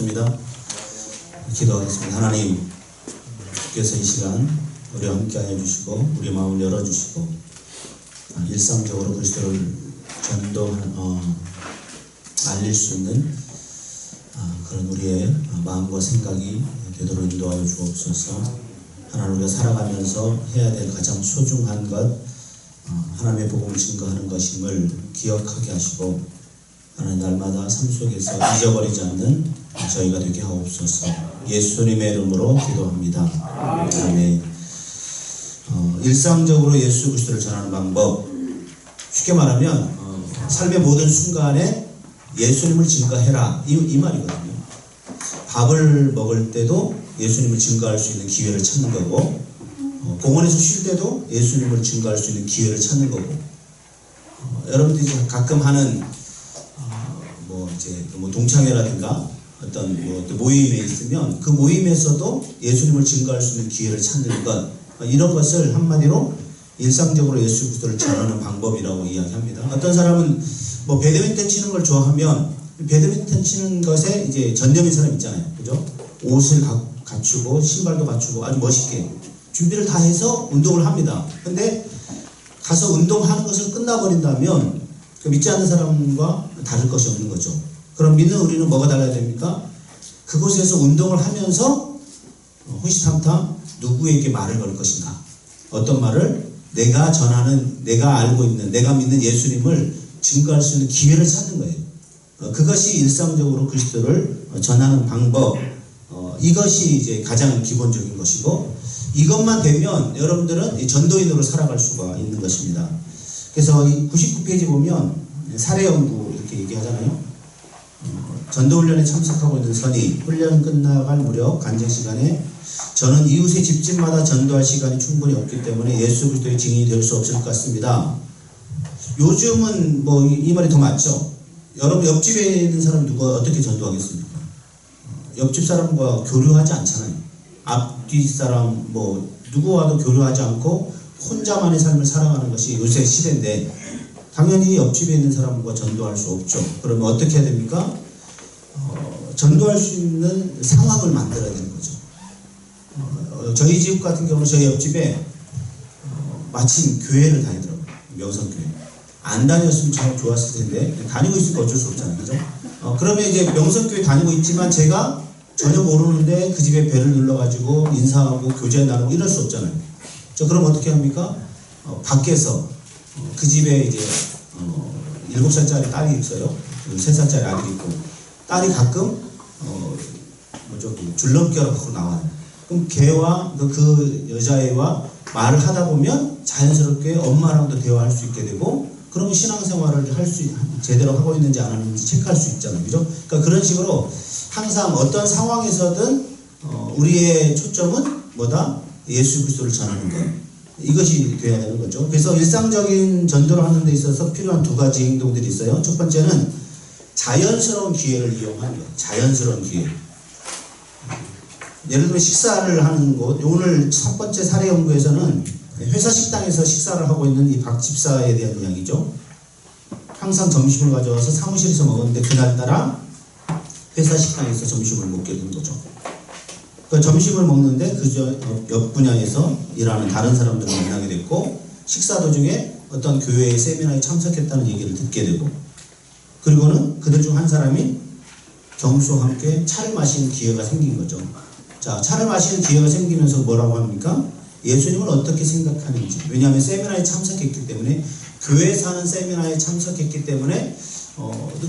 기도하겠습니다. 기도하겠습니다. 하나님, 주께서 이 시간 우리와 함께 하여 주시고 우리 마음을 열어주시고 일상적으로 그리스도를 알릴 수 있는 그런 우리의 마음과 생각이 되도록 인도하여 주옵소서. 하나님, 우리가 살아가면서 해야 될 가장 소중한 것, 하나님의 복음을 증거하는 것임을 기억하게 하시고, 하나님, 날마다 삶 속에서 잊어버리지 않는 저희가 되게 하옵소서. 예수님의 이름으로 기도합니다. 아멘. 일상적으로 예수 그리스도를 전하는 방법, 쉽게 말하면 삶의 모든 순간에 예수님을 증거해라, 이 말이거든요. 밥을 먹을 때도 예수님을 증거할 수 있는 기회를 찾는 거고, 공원에서 쉴 때도 예수님을 증거할 수 있는 기회를 찾는 거고, 여러분들이 가끔 하는 동창회라든가 어떤 모임에 있으면 그 모임에서도 예수님을 증거할 수 있는 기회를 찾는 것, 이런 것을 한마디로 일상적으로 예수 그리스도를 전하는 방법이라고 이야기합니다. 어떤 사람은 배드민턴 치는 걸 좋아하면 배드민턴 치는 것에 이제 전념인 사람 있잖아요. 그죠? 옷을 갖추고 신발도 갖추고 아주 멋있게 준비를 다 해서 운동을 합니다. 근데 가서 운동하는 것을 끝나버린다면 믿지 않는 사람과 다를 것이 없는 거죠. 그럼 믿는 우리는 뭐가 달라야 됩니까? 그곳에서 운동을 하면서 호시탐탐 누구에게 말을 걸 것인가? 어떤 말을? 내가 전하는, 내가 알고 있는, 내가 믿는 예수님을 증거할 수 있는 기회를 찾는 거예요. 그것이 일상적으로 그리스도를 전하는 방법, 이것이 이제 가장 기본적인 것이고, 이것만 되면 여러분들은 전도인으로 살아갈 수가 있는 것입니다. 그래서 이 99페이지 보면 사례연구 이렇게 얘기하잖아요. 전도훈련에 참석하고 있는 선이 훈련 끝나갈 무렵 간증시간에 저는 이웃의 집집마다 전도할 시간이 충분히 없기 때문에 예수 그리스도의 증인이 될 수 없을 것 같습니다. 요즘은 이 말이 더 맞죠? 여러분 옆집에 있는 사람 누가 어떻게 전도하겠습니까? 옆집 사람과 교류하지 않잖아요. 앞뒤 사람 누구와도 교류하지 않고 혼자만의 삶을 살아가는 것이 요새 시대인데, 당연히 옆집에 있는 사람과 전도할 수 없죠. 그러면 어떻게 해야 됩니까? 전도할 수 있는 상황을 만들어야 되는 거죠. 저희 집 같은 경우는 저희 옆집에 마침 교회를 다니더라고요. 명성교회. 안 다녔으면 참 좋았을 텐데 다니고 있으니까 어쩔 수 없잖아요. 그죠? 그러면 이제 명성교회 다니고 있지만 제가 전혀 모르는데 그 집에 배를 눌러가지고 인사하고 교제 나누고 이럴 수 없잖아요. 그럼 어떻게 합니까? 밖에서 그 집에 이제 7살짜리 딸이 있어요. 3살짜리 아들이 있고, 딸이 가끔 줄넘기하러 밖으로 나와요. 그럼 걔와 그 여자애와 말을 하다 보면 자연스럽게 엄마랑도 대화할 수 있게 되고, 그러면 신앙생활을 제대로 하고 있는지 안 하는지 체크할 수 있잖아요. 그죠? 그러니까 그런 식으로 항상 어떤 상황에서든 우리의 초점은 뭐다? 예수 그리스도를 전하는 것. 이것이 돼야 되는 거죠. 그래서 일상적인 전도를 하는 데 있어서 필요한 두 가지 행동들이 있어요. 첫 번째는 자연스러운 기회를 이용하는 거예요. 자연스러운 기회. 예를 들면 식사를 하는 곳, 오늘 첫 번째 사례 연구에서는 회사 식당에서 식사를 하고 있는 이 박 집사에 대한 이야기죠. 항상 점심을 가져와서 사무실에서 먹었는데 그날따라 회사 식당에서 점심을 먹게 된 거죠. 점심을 먹는데 옆 분야에서 일하는 다른 사람들을 만나게 됐고, 식사 도중에 어떤 교회의 세미나에 참석했다는 얘기를 듣게 되고, 그리고는 그들 중 한 사람이 경수와 함께 차를 마시는 기회가 생긴 거죠. 자, 차를 마시는 기회가 생기면서 뭐라고 합니까? 예수님을 어떻게 생각하는지. 왜냐하면 세미나에 참석했기 때문에, 교회에서 하는 세미나에 참석했기 때문에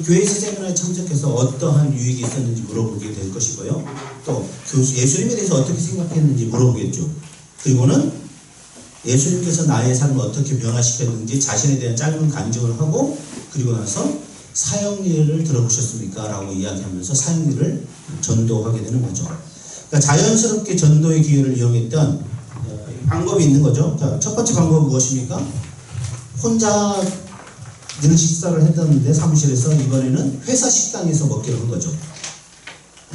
교회에서 세미나에 참석해서 어떠한 유익이 있었는지 물어보게 될 것이고요. 또 예수님에 대해서 어떻게 생각했는지 물어보겠죠. 그리고는 예수님께서 나의 삶을 어떻게 변화시켰는지 자신에 대한 짧은 간증을 하고, 그리고 나서 사형리를 들어보셨습니까? 라고 이야기하면서 사형리를 전도하게 되는 거죠. 그러니까 자연스럽게 전도의 기회를 이용했던 방법이 있는 거죠. 자, 첫 번째 방법은 무엇입니까? 혼자 늘 식사를 했었는데 사무실에서 이번에는 회사 식당에서 먹기로 한 거죠.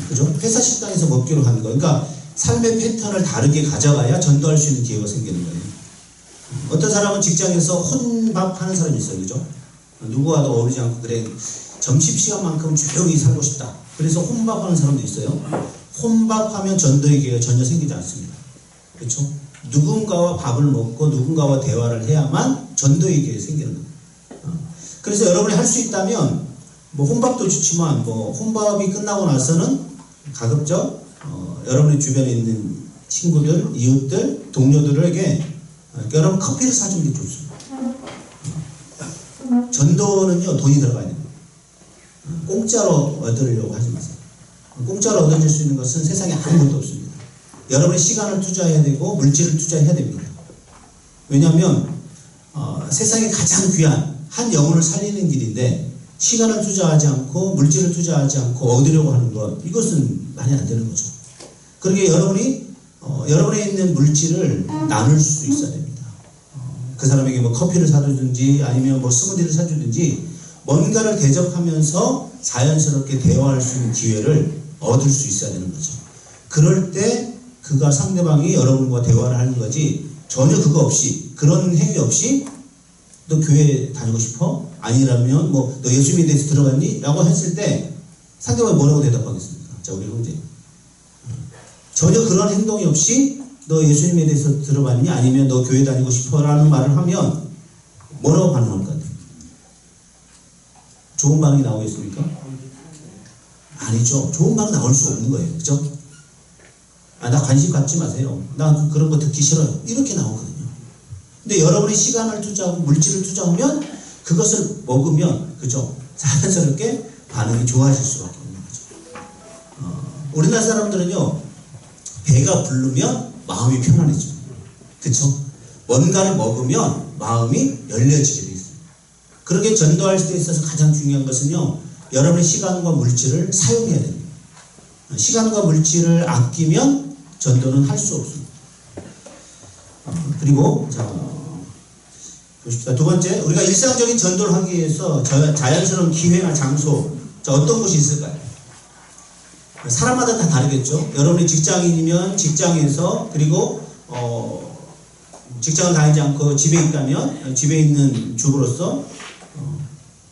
그죠? 회사 식당에서 먹기로 한 거. 그러니까 삶의 패턴을 다르게 가져가야 전도할 수 있는 기회가 생기는 거예요. 어떤 사람은 직장에서 혼밥하는 사람이 있어요. 그죠? 누구와도 어울리지 않고, 그래 점심시간만큼 조용히 살고 싶다. 그래서 혼밥하는 사람도 있어요. 혼밥하면 전도의 기회가 전혀 생기지 않습니다. 그렇죠? 누군가와 밥을 먹고 누군가와 대화를 해야만 전도의 기회가 생기는 거예요. 그래서 여러분이 할 수 있다면 뭐 혼밥도 좋지만 뭐 혼밥이 끝나고 나서는 가급적 여러분의 주변에 있는 친구들, 이웃들, 동료들에게 여러분 커피를 사주는 게 좋습니다. 전도는요 돈이 들어가야 됩니다. 공짜로 얻으려고 하지 마세요. 공짜로 얻어질 수 있는 것은 세상에 아무것도 없습니다. 여러분의 시간을 투자해야 되고 물질을 투자해야 됩니다. 왜냐하면 세상에 가장 귀한 한 영혼을 살리는 길인데 시간을 투자하지 않고 물질을 투자하지 않고 얻으려고 하는 것, 이것은 말이 안 되는 거죠. 그러게 여러분이 여러분에 있는 물질을 나눌 수 있어야 됩니다. 그 사람에게 뭐 커피를 사주든지 아니면 뭐 스무디를 사주든지 뭔가를 대접하면서 자연스럽게 대화할 수 있는 기회를 얻을 수 있어야 되는 거죠. 그럴 때 그가 상대방이 여러분과 대화를 하는 거지, 전혀 그거 없이, 그런 행위 없이 너 교회 다니고 싶어? 아니라면 뭐 너 예수님에 대해서 들어갔니? 라고 했을 때 상대방이 뭐라고 대답하겠습니까? 자, 우리 형제, 전혀 그런 행동이 없이 너 예수님에 대해서 들어봤니? 아니면 너 교회 다니고 싶어? 라는 말을 하면 뭐라고 반응할 것 같아요? 좋은 반응이 나오겠습니까? 아니죠. 좋은 반응 나올 수 없는 거예요. 그죠? 나 관심 갖지 마세요. 나 그런 거 듣기 싫어요. 이렇게 나오거든요. 근데 여러분이 시간을 투자하고 물질을 투자하면 그것을 먹으면, 그죠? 자연스럽게 반응이 좋아질 수밖에 없는 거죠. 우리나라 사람들은요, 배가 부르면 마음이 편안해집니다. 그쵸? 뭔가를 먹으면 마음이 열려지게 돼 있어요. 그렇게 전도할 때 있어서 가장 중요한 것은요, 여러분의 시간과 물질을 사용해야 됩니다. 시간과 물질을 아끼면 전도는 할 수 없습니다. 그리고 자 보십시다. 두 번째, 우리가 일상적인 전도를 하기 위해서 자연스러운 기회나 장소, 자, 어떤 곳이 있을까요? 사람마다 다 다르겠죠. 여러분이 직장인이면 직장에서, 그리고 직장을 다니지 않고 집에 있다면 집에 있는 주부로서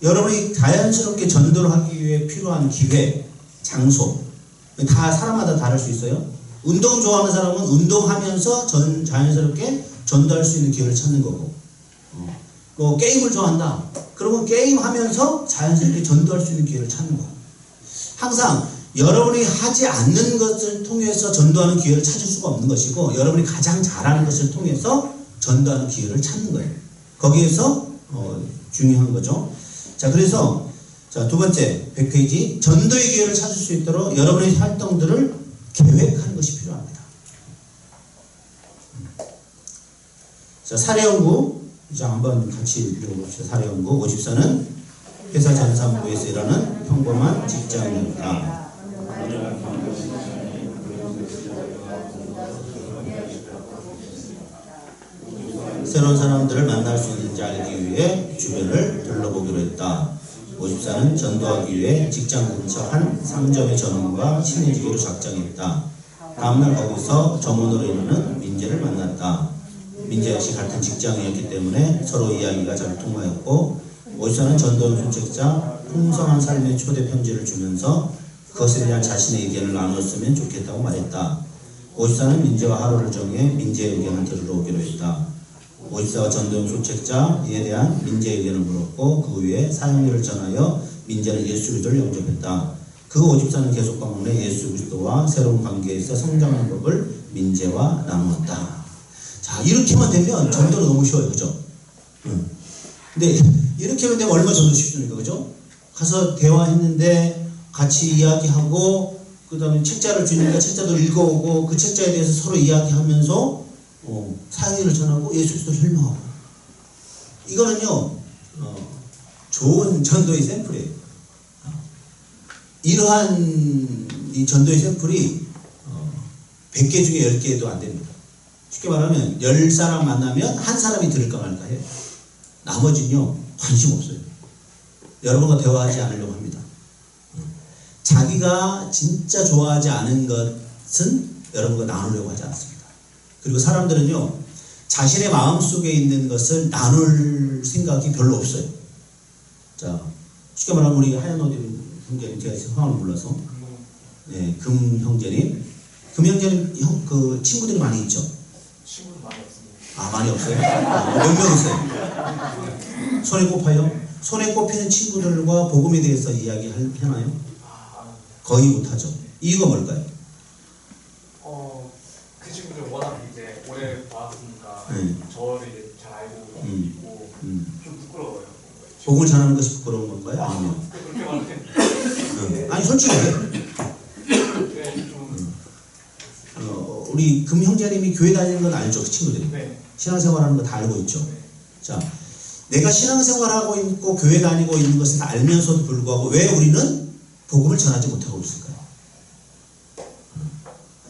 여러분이 자연스럽게 전도를 하기 위해 필요한 기회, 장소, 다 사람마다 다를 수 있어요. 운동 좋아하는 사람은 운동하면서 자연스럽게 전도할 수 있는 기회를 찾는 거고, 뭐 게임을 좋아한다, 그러면 게임하면서 자연스럽게 전도할 수 있는 기회를 찾는 거고, 항상 여러분이 하지 않는 것을 통해서 전도하는 기회를 찾을 수가 없는 것이고, 여러분이 가장 잘하는 것을 통해서 전도하는 기회를 찾는 거예요. 거기에서 중요한 거죠. 자, 그래서 자, 두 번째 100페이지, 전도의 기회를 찾을 수 있도록 여러분의 활동들을 계획하는 것이 필요합니다. 자, 사례연구, 자, 한번 같이 읽어봅시다. 사례연구 54는 회사 전산부에서 일하는 평범한 직장인이다. 새로운 사람들을 만날 수 있는지 알기 위해 주변을 둘러보기로 했다. 54는 전도하기 위해 직장 근처 한 상점의 전원과 친해지기로 작정했다. 다음날 거기서 점원으로 일하는 민재를 만났다. 민재 역시 같은 직장이었기 때문에 서로 이야기가 잘 통하였고, 54는 전도연 소책자 풍성한 삶의 초대 편지를 주면서 그것에 대한 자신의 의견을 나눴으면 좋겠다고 말했다. 54는 민재와 하루를 정해 민재의 의견을 들으러 오기로 했다. 54와 전도연 소책자에 대한 민재의 의견을 물었고, 그 후에 사형리를 전하여 민재는 예수 그리스도를 영접했다. 그 54는 계속 방문해 예수 그리스도와 새로운 관계에서 성장하는 법을 민재와 나누었다. 자, 이렇게만 되면 전도는 너무 쉬워요. 그죠? 근데 이렇게만 되면 얼마나 전도 쉽습니까? 그죠? 가서 대화했는데 같이 이야기하고, 그 다음에 책자를 주니까 책자도 읽어오고, 그 책자에 대해서 서로 이야기하면서 사형리를 전하고 예수 그리스도를 설명하고, 이거는요 좋은 전도의 샘플이에요. 이러한 이 전도의 샘플이 100개 중에 10개도 안 됩니다. 쉽게 말하면 10사람 만나면 한 사람이 들을까 말까 해요. 나머지는요 관심 없어요. 여러분과 대화하지 않으려고 합니다. 자기가 진짜 좋아하지 않은 것은 여러분과 나누려고 하지 않습니다. 그리고 사람들은요 자신의 마음속에 있는 것을 나눌 생각이 별로 없어요. 자, 쉽게 말하면 우리 하얀 옷 입은 형제는 제가 성함을 몰라서 네, 금형제님. 금형제님 그 친구들이 많이 있죠? 친구는 많이 없습니다. 아, 많이 없어요? 몇 명 있어요? 손에 꼽아요? 손에 꼽히는 친구들과 복음에 대해서 이야기하나요? 거의 못하죠. 이유가 뭘까요? 그 친구들 워낙 이제 오래 봐왔으니까 네. 저를 이제 잘 알고 있고 좀 부끄러워요. 복음을 전하는 것이 부끄러운 건가요? 아니면? 그렇게 말하면 아니 솔직하게 네, 좀 우리 금형제님이 교회 다니는 건 알죠? 그 친구들이. 네. 신앙생활하는 거 다 알고 있죠. 네. 자, 내가 신앙생활하고 있고 교회 다니고 있는 것을 다 알면서도 불구하고 왜 우리는 복음을 전하지 못하고 있을까요?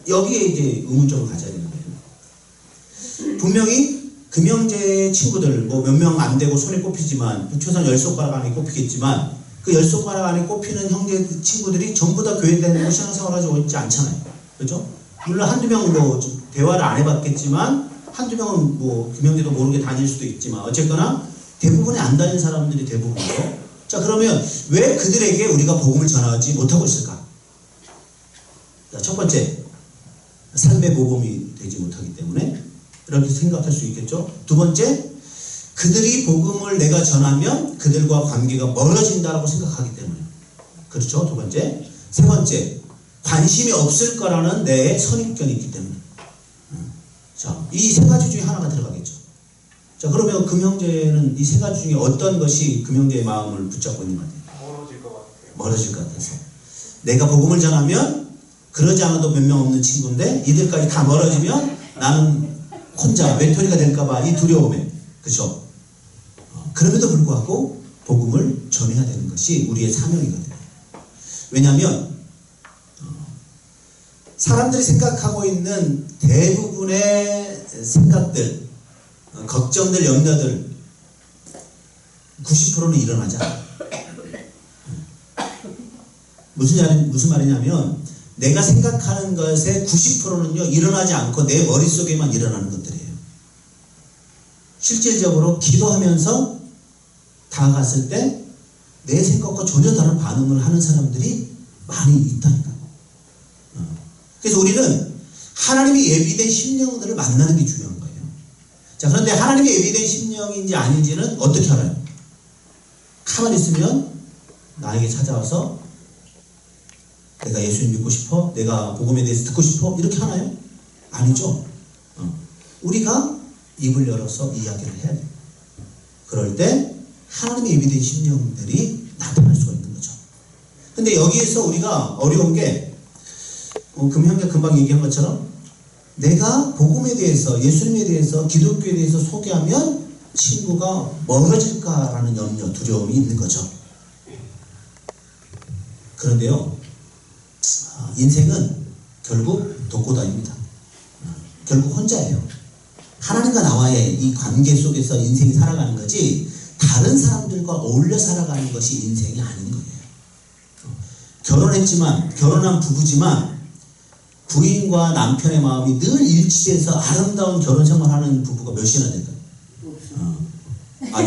여기에 이제 의문점을 가져야 되는 거예요. 분명히 금형제 친구들 뭐 몇 명 안 되고 손에 꼽히지만 최소한 10손가락 안에 꼽히겠지만 그 10손가락 안에 꼽히는 형제 친구들이 전부 다 교회 다니고 신앙생활하고 있지 않잖아요. 그렇죠? 물론 한두 명 뭐 대화를 안 해봤겠지만 한두 명은 뭐 금형제도 모르게 다닐 수도 있지만 어쨌거나 대부분이 안 다니는 사람들이 대부분이죠. 자, 그러면 왜 그들에게 우리가 복음을 전하지 못하고 있을까? 자, 첫 번째, 삶의 모범이 되지 못하기 때문에 이렇게 생각할 수 있겠죠. 두 번째, 그들이 복음을 내가 전하면 그들과 관계가 멀어진다고 생각하기 때문에 그렇죠. 두 번째. 세 번째, 관심이 없을 거라는 내 선입견이 있기 때문에. 자, 이 세 가지 중에 하나가 들어가겠죠. 자, 그러면 금형제는 이 세 가지 중에 어떤 것이 금형제의 마음을 붙잡고 있는 것 같아요? 멀어질 것 같아요. 멀어질 것 같아서. 내가 복음을 전하면 그러지 않아도 몇 명 없는 친구인데 이들까지 다 멀어지면 나는 혼자 외톨이가 될까봐 이 두려움에. 그렇죠? 그럼에도 불구하고 복음을 전해야 되는 것이 우리의 사명이거든요. 왜냐하면 사람들이 생각하고 있는 대부분의 생각들, 걱정들, 염려들 90%는 일어나지 않아요. 무슨 말이냐면 내가 생각하는 것의 90%는요 일어나지 않고 내 머릿속에만 일어나는 것들이에요. 실질적으로 기도하면서 다가갔을 때 내 생각과 전혀 다른 반응을 하는 사람들이 많이 있다니까. 그래서 우리는 하나님이 예비된 심령들을 만나는 게 중요한 거예요. 자, 그런데 하나님이 예비된 심령인지 아닌지는 어떻게 알아요? 가만히 있으면 나에게 찾아와서 내가 예수님 믿고 싶어? 내가 복음에 대해서 듣고 싶어? 이렇게 하나요? 아니죠. 우리가 입을 열어서 이야기를 해야 돼요. 그럴 때 하나님의 예비된 심령들이 나타날 수가 있는 거죠. 근데 여기에서 우리가 어려운 게 금형제 금방 얘기한 것처럼 내가 복음에 대해서 예수님에 대해서 기독교에 대해서 소개하면 친구가 멀어질까라는 염려, 두려움이 있는 거죠. 그런데요, 인생은 결국 독고다입니다. 결국 혼자예요. 하나님과 나와의 이 관계 속에서 인생이 살아가는 거지 다른 사람들과 어울려 살아가는 것이 인생이 아닌 거예요. 결혼했지만 결혼한 부부지만 부인과 남편의 마음이 늘 일치돼서 아름다운 결혼 생활하는 부부가 몇이나 될까요?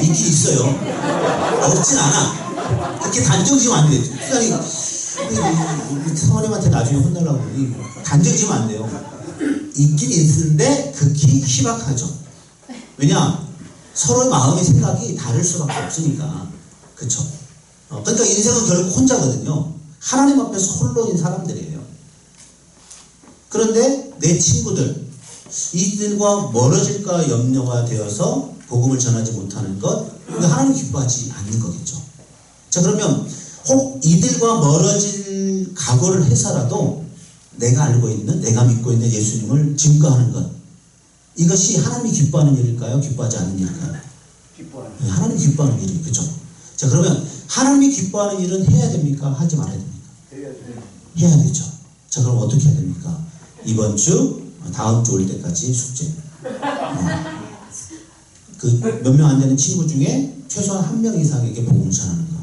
있긴 있어요. 없진 않아. 그렇게 단정지면 안 돼. 사모님한테 나중에 혼나려고 그러니 단정지면 안 돼요. 있긴 있는데 극히 희박하죠. 왜냐? 서로의 마음의 생각이 다를 수밖에 없으니까. 그쵸? 그러니까 인생은 결국 혼자거든요. 하나님 앞에서 홀로인 사람들이에요. 그런데 내 친구들, 이들과 멀어질까 염려가 되어서 복음을 전하지 못하는 것, 하나님 기뻐하지 않는 거겠죠. 자, 그러면 혹 이들과 멀어질 각오를 해서라도 내가 알고 있는, 내가 믿고 있는 예수님을 증거하는 것, 이것이 하나님이 기뻐하는 일일까요? 기뻐하지 않는 일일까요? 기뻐하는 네, 하나님이 기뻐하는 일이에요. 그렇죠? 자, 그러면 하나님이 기뻐하는 일은 해야 됩니까? 하지 말아야 됩니까? 해야 되죠. 자, 그럼 어떻게 해야 됩니까? 이번 주, 다음 주 올 때까지 숙제. 그 몇 명 안 되는 친구 중에 최소한 한 명 이상에게 복음을 전하는 거.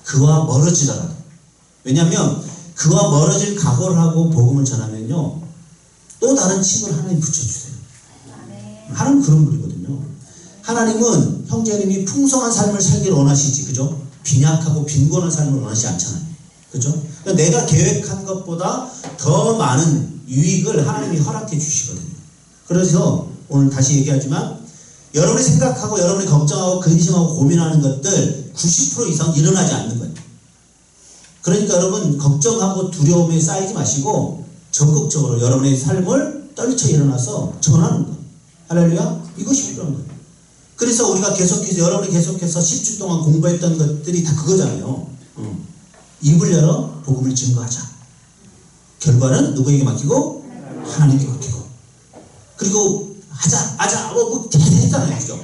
그와 멀어지더라도. 왜냐하면 그와 멀어질 각오를 하고 복음을 전하면요, 또 다른 친구를 하나님 붙여주세요. 하나님 그런 분이거든요. 하나님은 형제님이 풍성한 삶을 살기를 원하시지, 그죠? 빈약하고 빈곤한 삶을 원하시지 않잖아요. 그죠? 그러니까 내가 계획한 것보다 더 많은 유익을 하나님이 허락해 주시거든요. 그래서 오늘 다시 얘기하지만 여러분이 생각하고 여러분이 걱정하고 근심하고 고민하는 것들 90% 이상 일어나지 않는 거예요. 그러니까 여러분 걱정하고 두려움에 쌓이지 마시고 적극적으로 여러분의 삶을 떨쳐 일어나서 전하는 거예요. 할렐루야? 이것이 필요한 거예요. 그래서 우리가 계속해서 여러분이 계속해서 10주 동안 공부했던 것들이 다 그거잖아요. 입을 열어 복음을 증거하자. 결과는 누구에게 맡기고? 하나님께 맡기고. 그리고 하자 뭐 했잖아요. 그죠?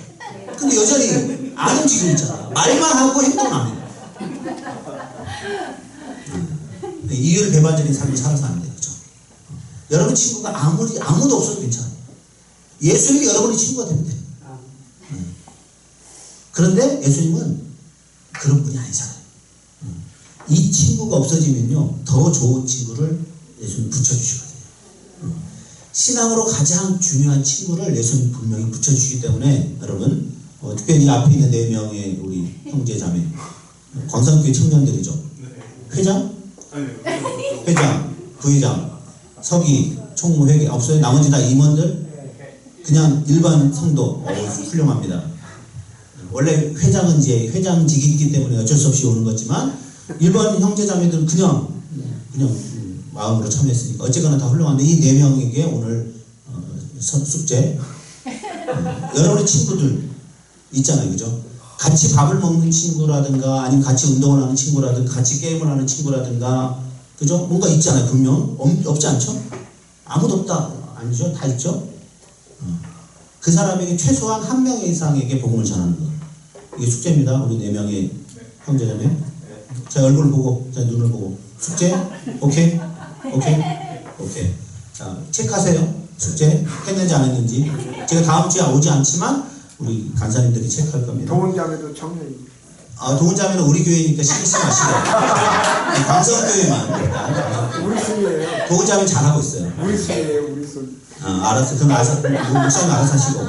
근데 여전히 안 움직이고 있잖아. 말만 하고 행동은 안 해요. 이율 배반적인 삶을 살아서 안 돼요. 그죠? 여러분 친구가 아무도 없어도 괜찮아요. 예수님이 여러분의 친구가 되면 돼요. 그런데 예수님은 그런 분이 아니잖아요. 이 친구가 없어지면요 더 좋은 친구를 예수님 붙여주시거든요. 신앙으로 가장 중요한 친구를 예수님 분명히 붙여주시기 때문에 여러분 특별히 앞에 있는 4명의 우리 형제 자매 광산교회 청년들이죠. 회장? 회장, 부회장, 서기, 총무, 회계 없어요? 나머지 다 임원들? 그냥 일반 성도 훌륭합니다. 원래 회장은 이제 회장직이기 때문에 어쩔 수 없이 오는 거지만 일반 형제자매들은 그냥 마음으로 참여했으니까 어쨌거나 다 훌륭한데 이 4명에게 오늘 숙제 여러분의 친구들 있잖아요. 그죠? 같이 밥을 먹는 친구라든가 아니면 같이 운동을 하는 친구라든가 같이 게임을 하는 친구라든가 그죠? 뭔가 있잖아요. 분명 없지 않죠? 아무도 없다 아니죠? 다 있죠? 그 사람에게 최소한 한 명 이상에게 복음을 전하는 거 이게 숙제입니다. 우리 4명의 형제자매 제 얼굴을 보고 제 눈을 보고 숙제? 오케이? 자 체크하세요. 숙제 했는지 안 했는지. 제가 다음 주에 오지 않지만 우리 간사님들이 체크할 겁니다. 도훈자매도 청년입니다. 도훈자매는 우리 교회니까 신경 쓰지 마시고 광성교회만 우리 순이에요. 도훈자매 잘하고 있어요. 우리 순이에요. 우리 순. 알았어. 그럼 목사님 알아서 하시고.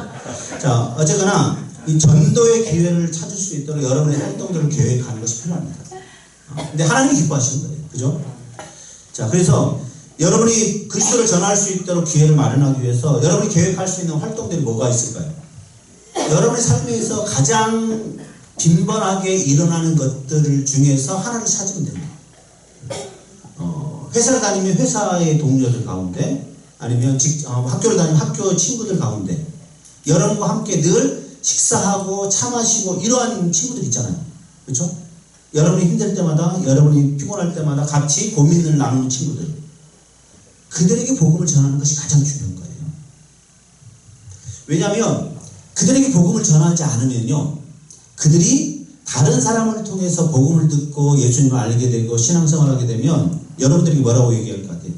자 어쨌거나 이 전도의 기회를 찾을 수 있도록 여러분의 활동들을 계획하는 것이 필요합니다. 근데 하나님이 기뻐하시는 거예요. 그죠? 자 그래서 여러분이 그리스도를 전할 수 있도록 기회를 마련하기 위해서 여러분이 계획할 수 있는 활동들이 뭐가 있을까요? 여러분의 삶에서 가장 빈번하게 일어나는 것들 중에서 하나를 찾으면 됩니다. 회사를 다니면 회사의 동료들 가운데 아니면 학교를 다니면 학교 친구들 가운데 여러분과 함께 늘 식사하고 차 마시고 이러한 친구들 있잖아요. 그렇죠? 여러분이 힘들 때마다 여러분이 피곤할 때마다 같이 고민을 나누는 친구들 그들에게 복음을 전하는 것이 가장 중요한 거예요. 왜냐하면 그들에게 복음을 전하지 않으면요 그들이 다른 사람을 통해서 복음을 듣고 예수님을 알게 되고 신앙생활을 하게 되면 여러분들이 뭐라고 얘기할 것 같아요?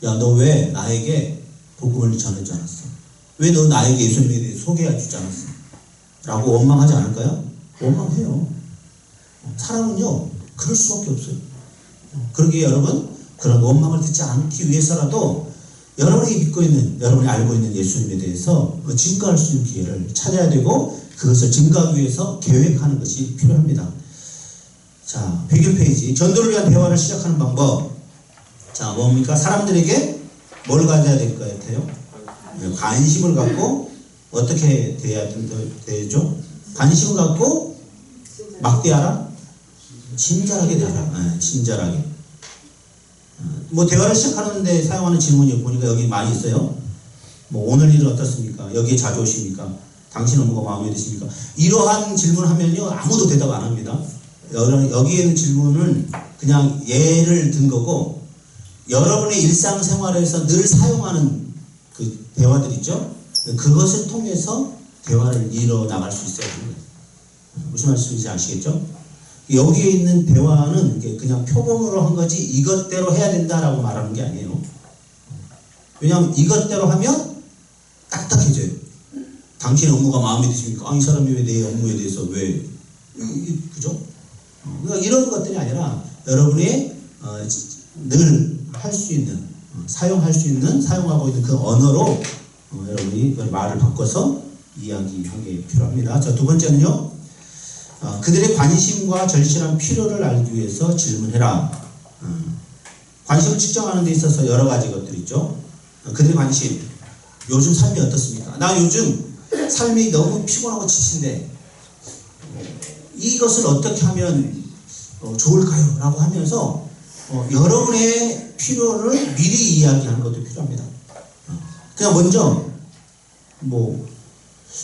야, 너 왜 나에게 복음을 전하지 않았어? 왜 너 나에게 예수님에 대해 소개해 주지 않았어? 라고 원망하지 않을까요? 원망해요. 사람은요 그럴 수밖에 없어요. 그러기에 여러분 그런 원망을 듣지 않기 위해서라도 여러분이 믿고 있는 여러분이 알고 있는 예수님에 대해서 증거할 수 있는 기회를 찾아야 되고 그것을 증거하기 위해서 계획하는 것이 필요합니다. 자 101페이지 전도를 위한 대화를 시작하는 방법. 자 뭡니까? 사람들에게 뭘 가져야 될 것 같아요? 관심을 갖고 어떻게 대해야 되죠? 관심을 갖고 막대하라? 친절하게 대하라. 친절하게. 뭐 대화를 시작하는데 사용하는 질문이 보니까 여기 많이 있어요. 뭐 오늘 일은 어떻습니까? 여기에 자주 오십니까? 당신 업무가 마음에 드십니까? 이러한 질문하면요 아무도 대답 안 합니다. 여기에 있는 질문은 그냥 예를 든 거고 여러분의 일상생활에서 늘 사용하는 그 대화들 있죠? 그것을 통해서 대화를 이뤄나갈 수 있어야 됩니다. 무슨 말씀인지 아시겠죠? 여기에 있는 대화는 그냥 표범으로 한 거지 이것대로 해야 된다라고 말하는 게 아니에요. 왜냐하면 이것대로 하면 딱딱해져요. 당신 업무가 마음에 드십니까? 이 사람이 왜 내 업무에 대해서 왜 그죠? 그러니까 이런 것들이 아니라 여러분이 늘 할 수 있는 사용할 수 있는 사용하고 있는 그 언어로 여러분이 말을 바꿔서 이야기하는 게 필요합니다. 자, 두 번째는요. 그들의 관심과 절실한 필요를 알기 위해서 질문해라. 관심을 측정하는 데 있어서 여러 가지 것들이 있죠. 그들의 관심. 요즘 삶이 어떻습니까? 나 요즘 삶이 너무 피곤하고 지친데 이것을 어떻게 하면 좋을까요? 라고 하면서 여러분의 필요를 미리 이야기하는 것도 필요합니다. 그냥 먼저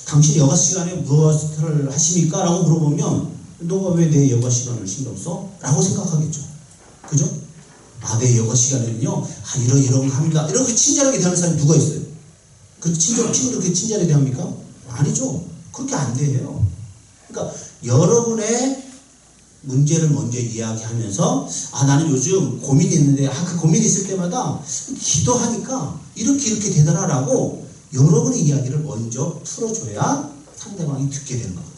당신 여가 시간에 무엇을 하십니까? 라고 물어보면 너가 왜 내 여가 시간을 신경 써? 라고 생각하겠죠. 그죠? 내 여가 시간에는요 이런 거 합니다. 이렇게 친절하게 대하는 사람이 누가 있어요? 그 친구도 그렇게 친절하게 대합니까? 아니죠. 그렇게 안 돼요. 그러니까 여러분의 문제를 먼저 이야기하면서 나는 요즘 고민이 있는데 그 고민이 있을 때마다 기도하니까 이렇게 되더라라고 여러분의 이야기를 먼저 풀어줘야 상대방이 듣게 되는 거거든요.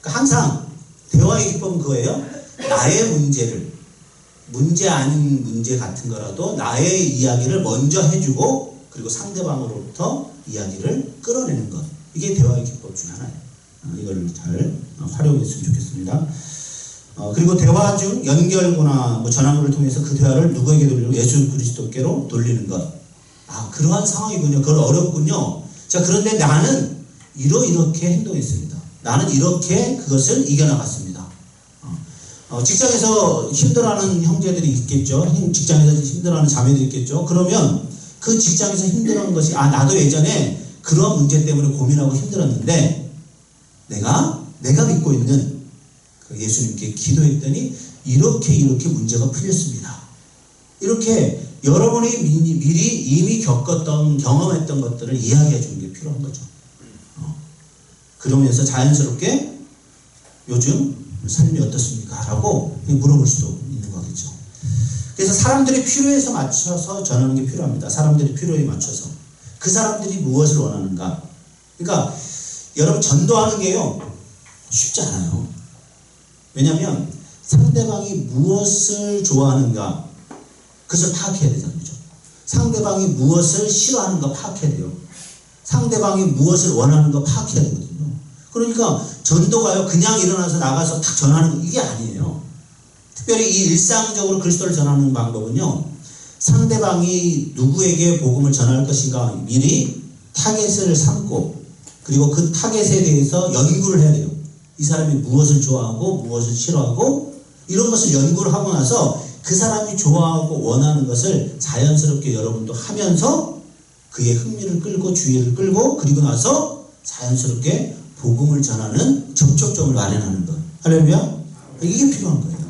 그러니까 항상 대화의 기법은 그거예요. 나의 문제를 문제 아닌 문제 같은 거라도 나의 이야기를 먼저 해주고 그리고 상대방으로부터 이야기를 끌어내는 것. 이게 대화의 기법 중에 하나예요. 이걸 잘 활용했으면 좋겠습니다. 그리고 대화 중 연결고나 전화문을 통해서 그 대화를 누구에게 돌리고 예수 그리스도께로 돌리는 것. 그러한 상황이군요. 그건 어렵군요. 자, 그런데 나는 이렇게 행동했습니다. 나는 이렇게 그것을 이겨나갔습니다. 직장에서 힘들어하는 형제들이 있겠죠. 직장에서 힘들어하는 자매들이 있겠죠. 그러면 그 직장에서 힘들어하는 것이 나도 예전에 그런 문제 때문에 고민하고 힘들었는데 내가 믿고 있는 그 예수님께 기도했더니 이렇게 문제가 풀렸습니다. 이렇게 여러분이 미리 이미 겪었던 경험했던 것들을 이야기해 주는 게 필요한 거죠. 그러면서 자연스럽게 요즘 삶이 어떻습니까? 라고 물어볼 수도 있는 거겠죠. 그래서 사람들의 필요에 맞춰서 전하는 게 필요합니다. 사람들의 필요에 맞춰서. 그 사람들이 무엇을 원하는가. 그러니까 여러분 전도하는 게요 쉽지 않아요. 왜냐하면 상대방이 무엇을 좋아하는가 그것을 파악해야 되잖아요. 그죠? 상대방이 무엇을 싫어하는가 파악해야 돼요. 상대방이 무엇을 원하는가 파악해야 되거든요. 그러니까 전도가요 그냥 일어나서 나가서 탁 전하는 거 이게 아니에요. 특별히 이 일상적으로 그리스도를 전하는 방법은요 상대방이 누구에게 복음을 전할 것인가 미리 타겟을 삼고 그리고 그 타겟에 대해서 연구를 해야 돼요. 이 사람이 무엇을 좋아하고 무엇을 싫어하고 이런 것을 연구를 하고 나서 그 사람이 좋아하고 원하는 것을 자연스럽게 여러분도 하면서 그의 흥미를 끌고 주의를 끌고 그리고 나서 자연스럽게 복음을 전하는 접촉점을 마련하는 것. 할렐루야? 이게 필요한 거예요.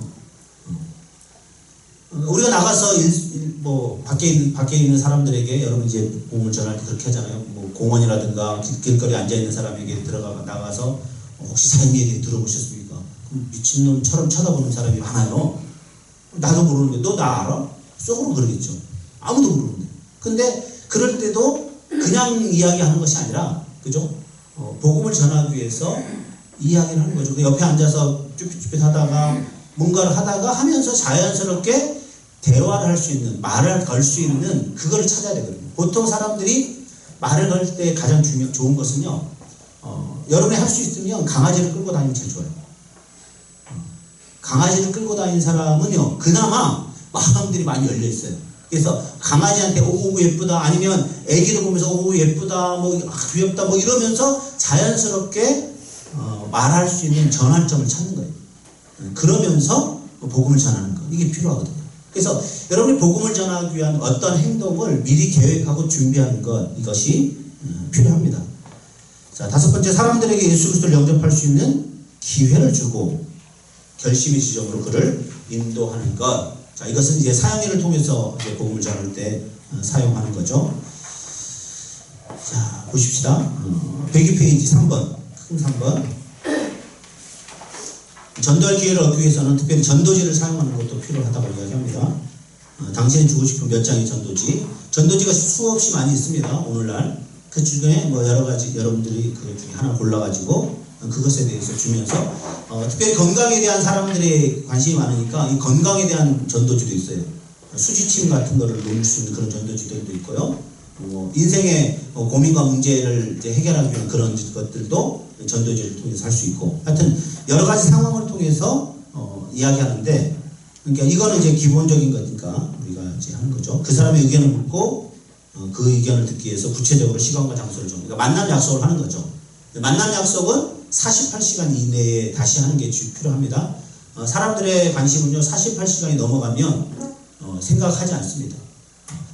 우리가 나가서 밖에 있는 사람들에게 여러분 이제 복음을 전할 때 그렇게 하잖아요. 공원이라든가 길거리에 앉아있는 사람에게 나가서 혹시 삶에 대해 들어보셨습니까? 미친놈처럼 쳐다보는 사람이 많아요. 나도 모르는데 너 나 알아? 속으로 그러겠죠. 아무도 모르는데. 근데 그럴 때도 그냥 이야기하는 것이 아니라 그죠? 복음을 전하기 위해서 이야기를 하는 거죠. 옆에 앉아서 쭈삣쭈삣 하다가 뭔가를 하다가 하면서 자연스럽게 대화를 할 수 있는 말을 걸 수 있는 그거를 찾아야 되거든요. 보통 사람들이 말을 걸 때 가장 좋은 것은요 여러분이 할 수 있으면 강아지를 끌고 다니면 제일 좋아요. 강아지를 끌고 다니는 사람은요 그나마 마음들이 많이 열려 있어요. 그래서 강아지한테 오고 예쁘다 아니면 애기를 보면서 오고 예쁘다 귀엽다 이러면서 자연스럽게 말할 수 있는 전환점을 찾는 거예요. 그러면서 복음을 전하는 거 이게 필요하거든요. 그래서 여러분이 복음을 전하기 위한 어떤 행동을 미리 계획하고 준비하는 것 이것이 필요합니다. 자, 다섯 번째 사람들에게 예수 그리스도를 영접할 수 있는 기회를 주고 결심의 지점으로 그를 인도하는 것. 자, 이것은 이제 사형리를 통해서 이제 복음을 전할 때 사용하는 거죠. 자, 보십시다. 102페이지 3번. 큰 3번. 전도할 기회를 얻기 위해서는 특별히 전도지를 사용하는 것도 필요하다고 이야기합니다. 당신이 주고 싶은 몇 장의 전도지. 전도지가 수없이 많이 있습니다. 오늘날. 그 중에 여러 가지 여러분들이 그 중에 하나 골라가지고 그것에 대해서 주면서 특별히 건강에 대한 사람들의 관심이 많으니까 이 건강에 대한 전도지도 있어요. 수지침 같은 거를 놓을 수 있는 그런 전도지들도 있고요. 인생의 고민과 문제를 이제 해결하기 위한 그런 것들도 전도지를 통해서 할 수 있고 하여튼 여러 가지 상황을 통해서 이야기하는데 그러니까 이거는 이제 기본적인 거니까 우리가 이제 하는 거죠. 그 사람의 의견을 묻고 그 의견을 듣기 위해서 구체적으로 시간과 장소를 정해. 그러니까 만남 약속을 하는 거죠. 만남 약속은 48시간 이내에 다시 하는 게 필요합니다. 사람들의 관심은요, 48시간이 넘어가면 생각하지 않습니다.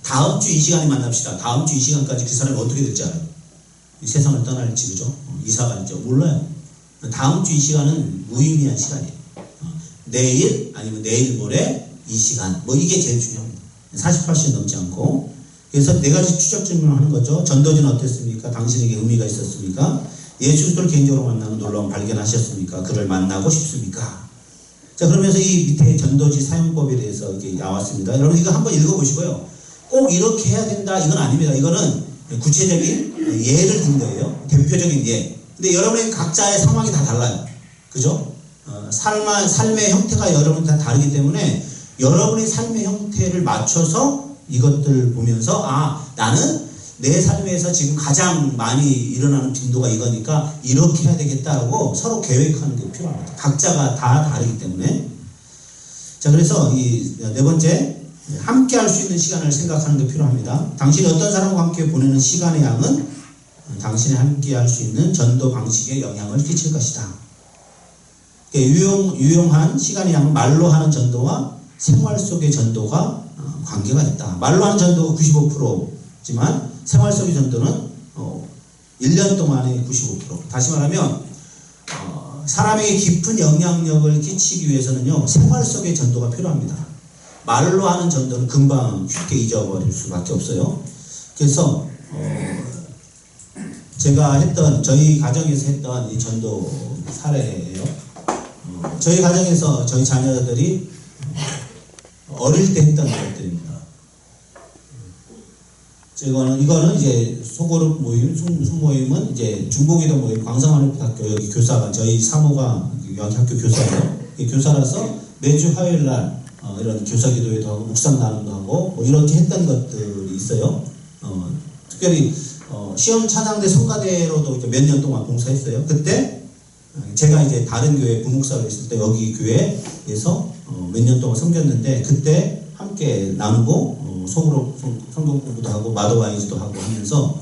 다음 주 이 시간에 만납시다. 다음 주 이 시간까지 그 사람이 어떻게 될지 알아요. 이 세상을 떠날지, 그죠? 이사 갈지 몰라요. 다음 주 이 시간은 무의미한 시간이에요. 내일 아니면 내일 모레 이 시간, 뭐 이게 제일 중요합니다. 48시간 넘지 않고. 그래서 네 가지 추적 질문을 하는 거죠. 전도지는 어땠습니까? 당신에게 의미가 있었습니까? 예수 그리스도를 개인적으로 만나는 놀라운 발견하셨습니까? 그를 만나고 싶습니까? 자, 그러면서 이 밑에 전도지 사용법에 대해서 이게 나왔습니다. 여러분 이거 한번 읽어보시고요. 꼭 이렇게 해야 된다 이건 아닙니다. 이거는 구체적인 예를 든 거예요. 대표적인 예. 근데 여러분의 각자의 상황이 다 달라요. 그죠? 삶의 형태가 여러분 다 다르기 때문에 여러분의 삶의 형태를 맞춰서 이것들을 보면서 나는 내 삶에서 지금 가장 많이 일어나는 빈도가 이거니까 이렇게 해야 되겠다라고 서로 계획하는 게 필요합니다. 각자가 다 다르기 때문에. 자, 그래서 이 네 번째, 함께 할 수 있는 시간을 생각하는 게 필요합니다. 당신이 어떤 사람과 함께 보내는 시간의 양은 당신이 함께 할 수 있는 전도 방식에 영향을 끼칠 것이다. 유용한 시간의 양은 말로 하는 전도와 생활 속의 전도가 관계가 있다. 말로 하는 전도가 95%지만 생활 속의 전도는 1년 동안의 95%. 다시 말하면 사람에게 깊은 영향력을 끼치기 위해서는요, 생활 속의 전도가 필요합니다. 말로 하는 전도는 금방 쉽게 잊어버릴 수밖에 없어요. 그래서 제가 저희 가정에서 했던 이 전도 사례예요. 저희 가정에서 저희 자녀들이 어릴 때 했던 것들입니다. 이거는 이제 소그룹 모임, 순모임은 이제 중보기도 모임, 광성한국학교 여기 교사가, 저희 사모가 여기 학교 교사예요. 교사라서 매주 화요일 날 이런 교사기도회도 하고 묵상 나눔도 하고 뭐 이렇게 했던 것들이 있어요. 특별히 시험 찬양대 성가대로도 몇 년 동안 봉사했어요. 그때 제가 이제 다른 교회 부목사로 있을 때 여기 교회에서 몇 년 동안 섬겼는데 그때 함께 나누고 속으로 성경 공부도 하고 마더와이즈도 하고 하면서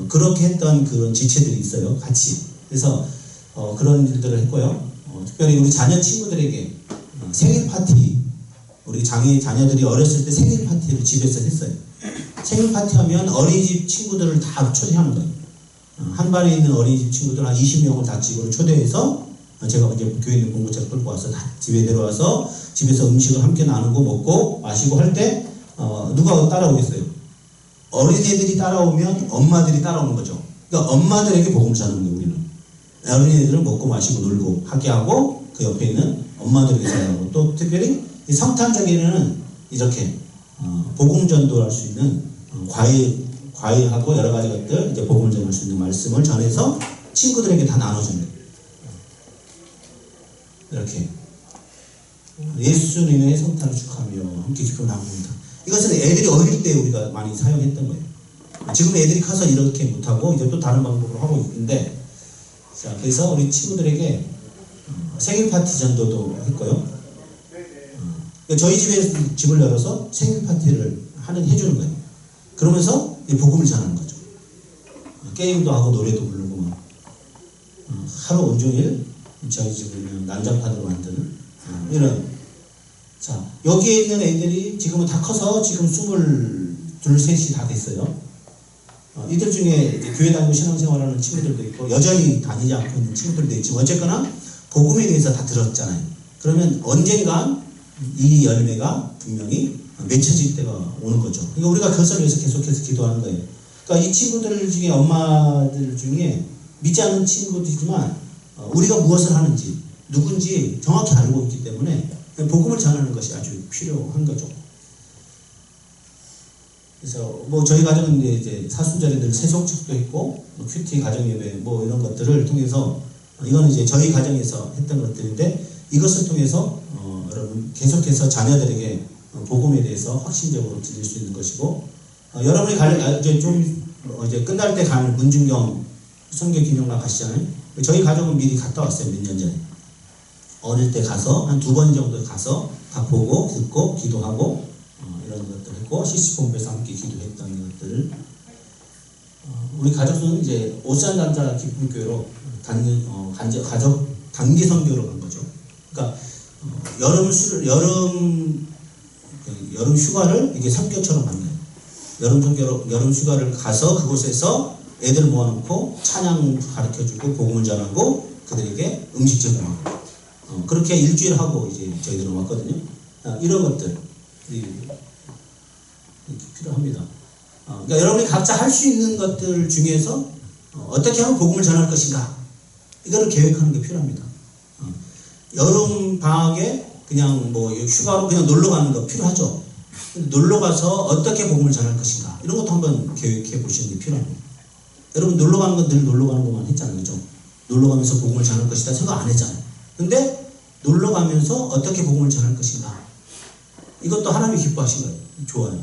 그렇게 했던 그런 지체들이 있어요. 같이. 그래서 그런 일들을 했고요. 특별히 우리 자녀 친구들에게 생일 파티, 우리 자녀들이 어렸을 때 생일 파티를 집에서 했어요. 생일 파티 하면 어린이집 친구들을 다 초대하는 거예요. 한 반에 있는 어린이집 친구들 한 20명을 다 집으로 초대해서 제가 이제 교회 있는 공부차를 끌고 와서 다 집에 내려와서 집에서 음식을 함께 나누고 먹고 마시고 할 때 누가 따라오겠어요? 어린애들이 따라오면 엄마들이 따라오는 거죠. 그러니까 엄마들에게 복음을 전하는 거예요, 우리는. 어린애들은 먹고 마시고 놀고 하게 하고 그 옆에 있는 엄마들에게 전하고 또 특별히 이 성탄절에는 이렇게 복음 전도할 수 있는 과일하고 여러 가지 것들 이제 복음을 전할 수 있는 말씀을 전해서 친구들에게 다 나눠주는 거예요. 이렇게 예수님의 성탄을 축하하며 함께 기쁨을 나눕니다. 이것은 애들이 어릴 때 우리가 많이 사용했던 거예요. 지금 애들이 커서 이렇게 못하고 이제 또 다른 방법으로 하고 있는데, 자, 그래서 우리 친구들에게 생일 파티 전도도 했고요. 저희 집을 열어서 생일 파티를 해주는 거예요. 그러면서 복음을 전하는 거죠. 게임도 하고 노래도 부르고 막 하루 온종일 저희 집을 난장판으로 만드는 이런. 자, 여기에 있는 애들이 지금은 다 커서 지금 22, 3이 다 됐어요. 이들 중에 교회 다니고 신앙생활하는 친구들도 있고 여전히 다니지 않고 있는 친구들도 있지만 어쨌거나 복음에 대해서 다 들었잖아요. 그러면 언젠간 이 열매가 분명히 맺혀질 때가 오는 거죠. 그러니까 우리가 그것을 위해서 계속해서 기도하는 거예요. 그러니까 이 친구들 중에 엄마들 중에 믿지 않는 친구들이지만 우리가 무엇을 하는지 누군지 정확히 알고 있기 때문에 복음을 전하는 것이 아주 필요한 거죠. 그래서 뭐 저희 가정은 이제 사순절에들 세속책도 했고 큐티 가정예배 뭐 이런 것들을 통해서 이거는 이제 저희 가정에서 했던 것들인데 이것을 통해서 여러분 계속해서 자녀들에게 복음에 대해서 확신적으로 들릴 수 있는 것이고 여러분이 이제 끝날 때 가는 문중경 선교 기념관 가시잖아요. 저희 가족은 미리 갔다 왔어요. 몇 년 전에. 어릴 때 가서 한 2번 정도 가서 다 보고 듣고 기도하고 이런 것들 했고 CC본부에서 함께 기도했던 것들을 우리 가족은 이제 오산 남자 기쁨 교회로 가족 단기 선교로 간 거죠. 그러니까 여름 휴가를 이게 선교처럼 간 거예요. 여름 휴가를 가서 그곳에서 애들 모아놓고 찬양 가르쳐주고 복음을 전하고 그들에게 음식 제공하고 그렇게 일주일 하고 이제 저희들은 왔거든요. 이런 것들 이렇게 필요합니다. 그러니까 여러분이 각자 할 수 있는 것들 중에서 어떻게 하면 복음을 전할 것인가 이거를 계획하는 게 필요합니다. 여름 방학에 그냥 뭐 휴가로 그냥 놀러 가는 거 필요하죠. 놀러 가서 어떻게 복음을 전할 것인가 이런 것도 한번 계획해 보시는 게 필요합니다. 여러분 놀러 가는 건 늘 놀러 가는 것만 했잖아요, 그죠? 놀러 가면서 복음을 전할 것이다 생각 안 했잖아요. 근데 놀러 가면서 어떻게 복음을 전할 것인가 이것도 하나님이 기뻐하신 거예요. 좋아요.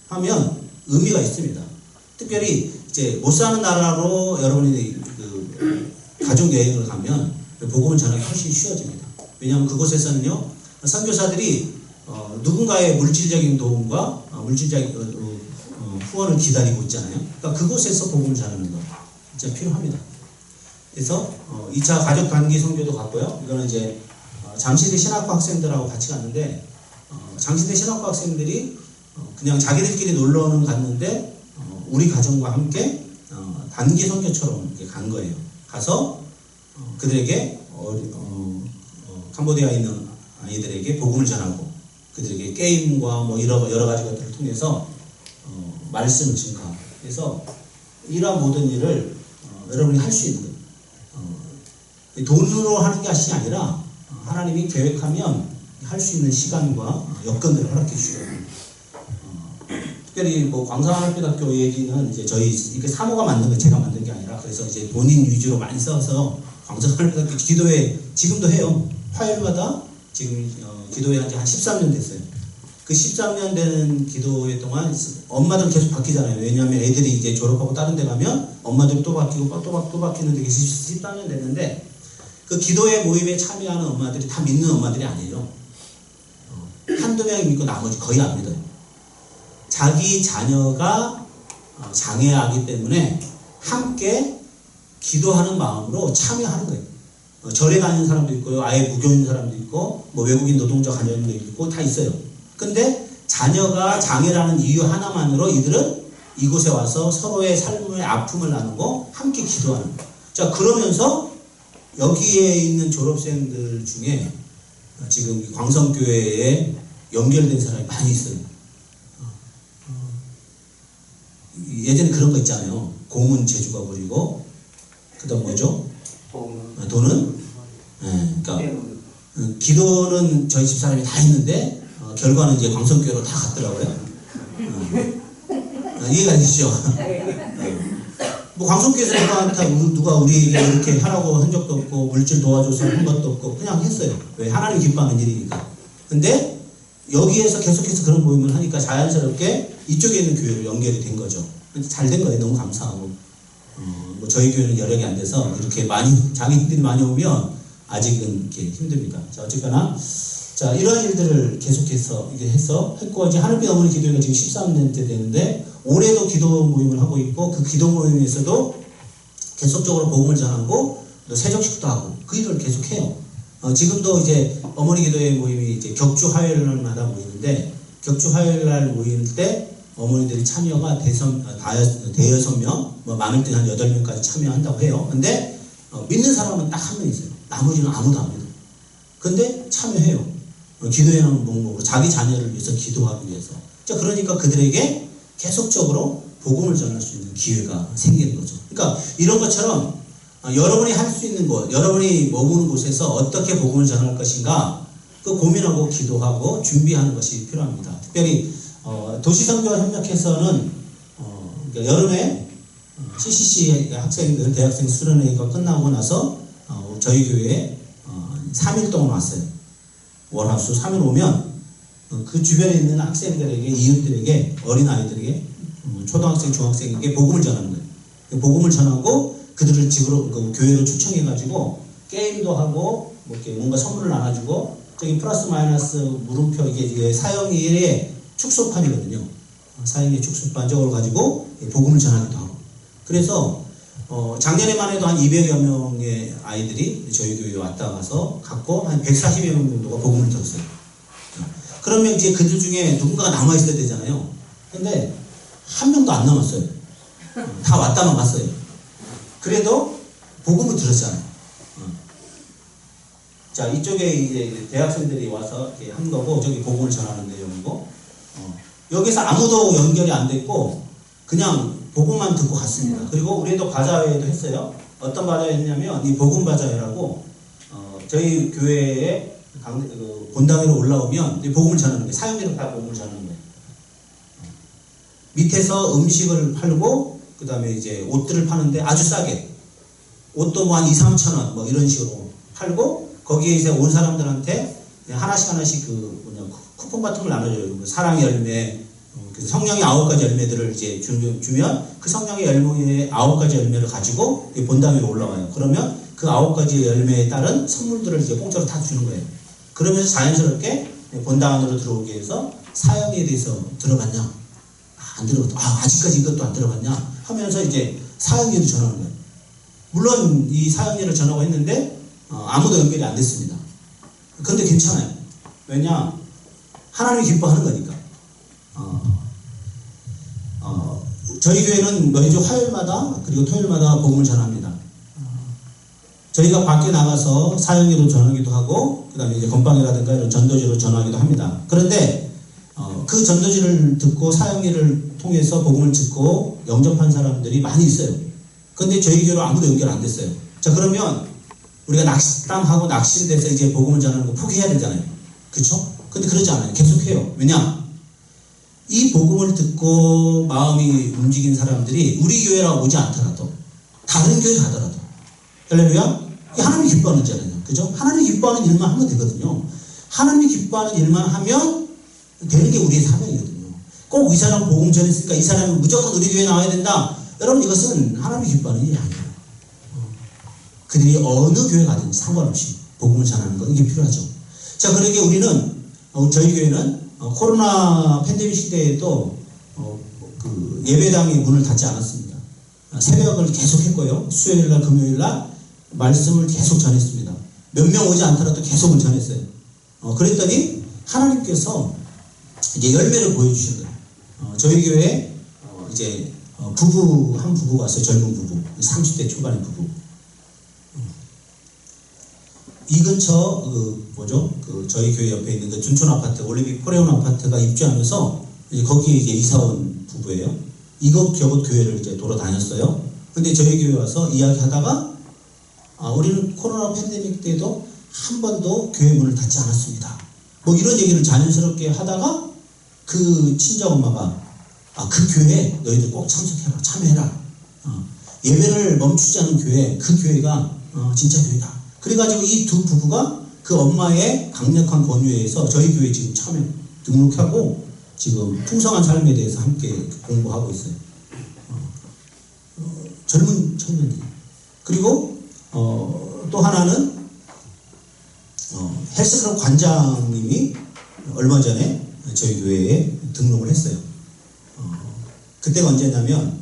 하면 의미가 있습니다. 특별히 이제 못 사는 나라로 여러분이 그 가족 여행을 가면 복음을 전하기 훨씬 쉬워집니다. 왜냐하면 그곳에서는요 선교사들이 누군가의 물질적인 도움과 물질적인 후원을 기다리고 있잖아요. 그러니까 그곳에서 복음을 전하는 거 진짜 필요합니다. 그래서 2차 가족 단기 선교도 갔고요. 이거는 이제 장시대 신학과 학생들하고 같이 갔는데 장시대 신학과 학생들이 그냥 자기들끼리 놀러는 갔는데 우리 가정과 함께 단기 선교처럼 이렇게 간 거예요. 가서 그들에게 캄보디아에 있는 아이들에게 복음을 전하고 그들에게 게임과 뭐 여러 가지 것들을 통해서 말씀을 증거하고 그래서 이러한 모든 일을 여러분이 할 수 있는 거예요. 돈으로 하는 것이 아니라 하나님이 계획하면 할 수 있는 시간과 여건들을 허락해 주시거든요. 특별히 뭐 광산학교대학교 얘기는 이제 저희 이게 사모가 만든 거 제가 만든 게 아니라 그래서 이제 본인 위주로 많이 써서 광산학교대학교 기도회 지금도 해요. 화요일마다 지금 기도회 한 지 한 13년 됐어요. 그 13년 되는 기도회 동안 엄마들 계속 바뀌잖아요. 왜냐하면 애들이 이제 졸업하고 다른 데 가면 엄마들이 또 바뀌고 또 바뀌는데 13년 됐는데 그 기도회 모임에 참여하는 엄마들이 다 믿는 엄마들이 아니에요. 한두 명이 믿고 나머지 거의 안 믿어요. 자기 자녀가 장애하기 때문에 함께 기도하는 마음으로 참여하는 거예요. 절에 다니는 사람도 있고요. 아예 무교인 사람도 있고 뭐 외국인 노동자 가정도 있고 다 있어요. 근데 자녀가 장애라는 이유 하나만으로 이들은 이곳에 와서 서로의 삶의 아픔을 나누고 함께 기도하는 거예요. 자, 그러면서 여기에 있는 졸업생들 중에 지금 광성교회에 연결된 사람이 많이 있어요. 예전에 그런 거 있잖아요. 공은 제주가 부리고 그다음 뭐죠? 돈은 그러니까 기도는 저희 집사람이 다 했는데 결과는 이제 광성교회로 다 갔더라고요. 이해가 되시죠? 뭐 광성교회에서 누가 우리에게 이렇게 하라고 한 적도 없고 물질 도와줘서 한 것도 없고 그냥 했어요. 왜? 하나님 기뻐하는 일이니까. 근데 여기에서 계속해서 그런 모임을 하니까 자연스럽게 이쪽에 있는 교회로 연결이 된 거죠. 잘 된 거예요. 너무 감사하고. 뭐 저희 교회는 여력이 안 돼서 이렇게 장애인들이 많이 오면 아직은 이렇게 힘듭니다. 자, 어쨌거나 자, 이런 일들을 계속해서 이게 했고 이제 하늘빛 어머니 기도회가 지금 13년째 되는데 올해도 기도 모임을 하고 있고 그 기도 모임에서도 계속적으로 복음을 전하고 또 세정식도 하고 그 일을 계속해요. 지금도 이제 어머니 기도회 모임이 이제 격주 화요일마다 모이는데 격주 화요일날 모일 때 어머니들이 참여가 대여섯 명, 뭐 많을 때는 한 8명까지 참여한다고 해요. 근데 믿는 사람은 딱 한 명 있어요. 나머지는 아무도 안 믿어요. 근데 참여해요. 기도회는 목록으로 자기 자녀를 위해서 기도하기 위해서. 자, 그러니까 그들에게 계속적으로 복음을 전할 수 있는 기회가 생기는 거죠. 그러니까 이런 것처럼 여러분이 할 수 있는 곳, 여러분이 머무는 곳에서 어떻게 복음을 전할 것인가 그 고민하고 기도하고 준비하는 것이 필요합니다. 특별히 도시선교협력회에서는 그러니까 여름에 CCC 학생들, 대학생 수련회가 끝나고 나서 저희 교회에 3일 동안 왔어요. 월화수 3일 오면 그 주변에 있는 학생들에게, 이웃들에게, 어린아이들에게, 초등학생, 중학생에게 복음을 전하는 거예요. 복음을 전하고 그들을 집으로, 교회로 초청해가지고 게임도 하고 뭐 이렇게 뭔가 선물을 나눠주고 저기 플러스 마이너스 물음표 이게 사형일의 축소판이거든요. 사형의 축소판 저걸 가지고 복음을 전하기도 하고. 그래서 작년에만 해도 한 200여 명의 아이들이 저희 교회에 왔다 가서 갖고 한 140여 명 정도가 복음을 들었어요. 그러면 이제 그들 중에 누군가가 남아있어야 되잖아요. 근데 한 명도 안 남았어요. 다 왔다만 갔어요. 그래도 복음을 들었잖아요. 자, 이쪽에 이제 대학생들이 와서 이렇게 한 거고, 저기 복음을 전하는 내용이고, 여기서 아무도 연결이 안 됐고, 그냥 복음만 듣고 갔습니다. 그리고 우리도 바자회도 했어요. 어떤 바자회였냐면, 이 복음 바자회라고, 저희 교회에 본당으로 올라오면 이 복음을 전하는 거예요. 사형제로 다 복음을 전하는 거예요. 밑에서 음식을 팔고, 그 다음에 이제 옷들을 파는데 아주 싸게. 옷도 뭐 한 2, 3천 원, 뭐 이런 식으로 팔고, 거기에 이제 온 사람들한테 하나씩 쿠폰 같은 걸 나눠줘요. 사랑의 열매, 성령의 9가지 열매들을 이제 주면 그 성령의 열매의 9가지 열매를 가지고 본당 위로 올라와요. 그러면 그 9가지 열매에 따른 선물들을 이제 공짜로 다 주는 거예요. 그러면서 자연스럽게 본당 안으로 들어오게 해서 사형에 대해서 들어갔냐? 안 들어갔다. 아직까지 이것도 안 들어갔냐? 하면서 이제 사형예를 전하는 거예요. 물론 이 사형예를 전하고 했는데 아무도 연결이 안 됐습니다. 근데 괜찮아요. 왜냐? 하나님이 기뻐하는 거니까. 저희 교회는 매주 화요일마다 그리고 토요일마다 복음을 전합니다. 저희가 밖에 나가서 사형예로 전하기도 하고, 그 다음에 이제 건빵이라든가 이런 전도지로 전하기도 합니다. 그런데 그 전도지를 듣고 사형예를 통해서 복음을 듣고 영접한 사람들이 많이 있어요. 근데 저희 교회로 아무도 연결 안 됐어요. 자, 그러면 우리가 낚시땀하고 낚시돼서 이제 복음을 전하는 거 포기해야 되잖아요. 그쵸? 근데 그러지 않아요. 계속해요. 왜냐? 이 복음을 듣고 마음이 움직인 사람들이 우리 교회라고 오지 않더라도 다른 교회 가더라도, 할렐루야? 이게 하나님이 기뻐하는 일이잖아요. 그죠? 하나님이 기뻐하는 일만 하면 되거든요. 하나님이 기뻐하는 일만 하면 되는 게 우리의 사명이거든요. 꼭 이 사람 복음 전했으니까 이 사람은 무조건 우리 교회에 나와야 된다. 여러분, 이것은 하나님이 기뻐하는 일이 아니에요. 그들이 어느 교회 가든지 상관없이 복음을 전하는 거, 이게 필요하죠. 자, 그러게 우리는 저희 교회는 코로나 팬데믹 시대에도 그 예배당의 문을 닫지 않았습니다. 새벽을 계속 했고요. 수요일날, 금요일날 말씀을 계속 전했습니다. 몇 명 오지 않더라도 계속을 전했어요. 그랬더니 하나님께서 이제 열매를 보여주신 거예요. 저희 교회에 이제 한 부부가 왔어요. 젊은 부부, 30대 초반의 부부. 이 근처 저희 교회 옆에 있는 그 준촌 아파트, 올리빅 코레온 아파트가 입주하면서 이제 거기에 이제 이사온 부부예요. 이것저것 교회를 이제 돌아다녔어요. 근데 저희 교회 와서 이야기하다가 우리는 코로나 팬데믹 때도 한 번도 교회 문을 닫지 않았습니다. 뭐 이런 얘기를 자연스럽게 하다가 그 친정 엄마가 그 교회에 너희들 꼭 참여해라. 예배를 멈추지 않은 교회, 그 교회가 진짜 교회다. 그래가지고 이 두 부부가 그 엄마의 강력한 권유에 의해서 저희 교회에 지금 등록하고 지금 풍성한 삶에 대해서 함께 공부하고 있어요. 젊은 청년들. 그리고 또 하나는 헬스클럽 관장님이 얼마 전에 저희 교회에 등록을 했어요. 그때가 언제냐면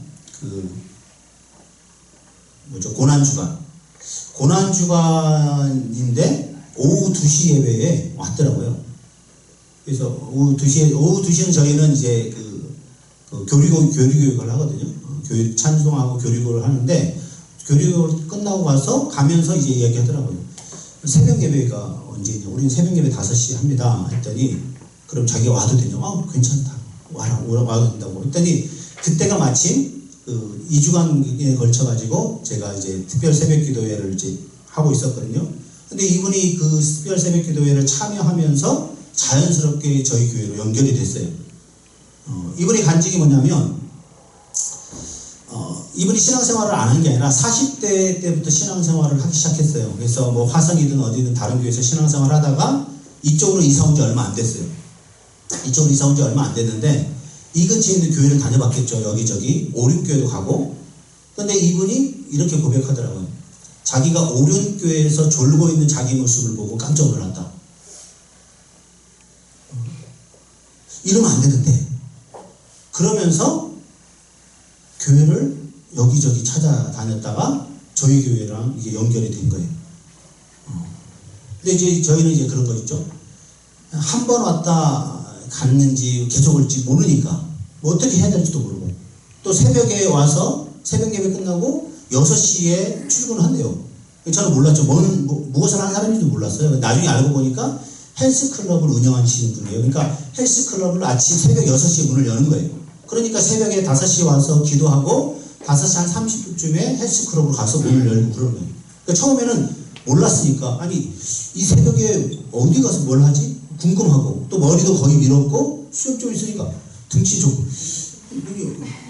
고난주간인데 오후 2시 예배에 왔더라고요. 그래서 오후 2시는 저희는 이제 교리교육을 하거든요. 교육 찬송하고 교리교육을 하는데, 교리교육을 끝나고 가면서 이제 이야기하더라고요. 새벽 예배가 언제냐? 우리는 새벽 예배 5시에 합니다. 했더니, 그럼 자기가 와도 되냐? 괜찮다. 와도 된다고. 했더니, 그때가 마침 2주간에 걸쳐가지고 제가 이제 특별 새벽 기도회를 이제 하고 있었거든요. 근데 이분이 그 특별 새벽 기도회를 참여하면서 자연스럽게 저희 교회로 연결이 됐어요. 이분의 간증이 뭐냐면, 이분이 신앙생활을 안 한 게 아니라 40대 때부터 신앙생활을 하기 시작했어요. 그래서 뭐 화성이든 어디든 다른 교회에서 신앙생활 하다가 이쪽으로 이사 온 지 얼마 안 됐어요. 이쪽으로 이사 온 지 얼마 안 됐는데, 이 근처에 있는 교회를 다녀봤겠죠. 여기저기 오륜교회도 가고. 근데 이분이 이렇게 고백하더라고요. 자기가 오륜교회에서 졸고 있는 자기 모습을 보고 깜짝 놀랐다. 이러면 안 되는데. 그러면서 교회를 여기저기 찾아다녔다가 저희 교회랑 이게 연결이 된 거예요. 근데 이제 저희는 이제 그런 거 있죠. 한 번 왔다 갔는지 계속 올지 모르니까 뭐 어떻게 해야 될지도 모르고 또 새벽에 와서 새벽 예배 끝나고 6시에 출근한대요. 저는 몰랐죠. 무엇을 하는 사람인지도 몰랐어요. 나중에 알고 보니까 헬스클럽을 운영하시는 분이에요. 그러니까 헬스클럽을 아침 새벽 6시에 문을 여는 거예요. 그러니까 새벽에 5시에 와서 기도하고 5시 한 30분쯤에 헬스클럽으로 가서 문을 열고 그러는 거예요. 그러니까 처음에는 몰랐으니까 아니 이 새벽에 어디 가서 뭘 하지? 궁금하고 또 머리도 거의 밀었고 수염 좀 있으니까 등치 좋고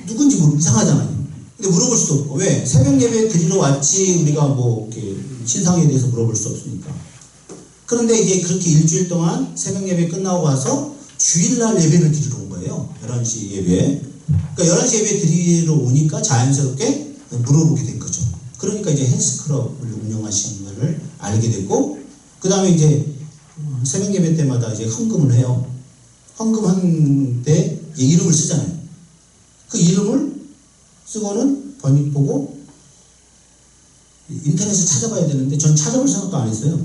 누군지 이상하잖아요. 근데 물어볼 수도 없고 왜? 새벽 예배 드리러 왔지 우리가 뭐 이렇게 신상에 대해서 물어볼 수 없으니까. 그런데 이제 그렇게 일주일 동안 새벽 예배 끝나고 와서 주일날 예배를 드리러 온 거예요. 11시 예배. 그러니까 11시 예배 드리러 오니까 자연스럽게 물어보게 된 거죠. 그러니까 이제 헬스클럽을 운영하시는 것을 알게 됐고, 그 다음에 이제 새벽 예배 때마다 이제 헌금을 해요. 헌금한 때 이제 이름을 쓰잖아요. 그 이름을 쓰고는 번역 보고 인터넷을 찾아봐야 되는데 전 찾아볼 생각도 안 했어요.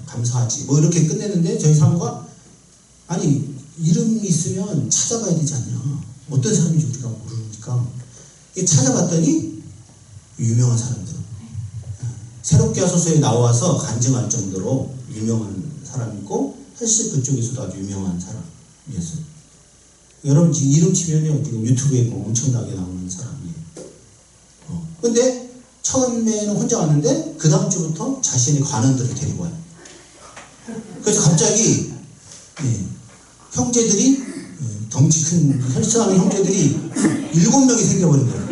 감사하지 뭐 이렇게 끝냈는데 저희 사모가 아니 이름이 있으면 찾아봐야 되지 않냐, 어떤 사람인지 우리가 모르니까 찾아봤더니 유명한 사람들, 새롭게 하소서에 나와서 간증할 정도로 유명한 사람이고 헬스 그쪽에서도 아주 유명한 사람이었어요. 여러분 지금 이름 치면요 지금 유튜브에 뭐 엄청나게 나오는 사람이에요. 근데 처음에는 혼자 왔는데 그 다음 주부터 자신의 관원들을 데리고 와요. 그래서 갑자기 형제들이 덩치 큰 헬스하는 형제들이 7명이 생겨버린 거예요.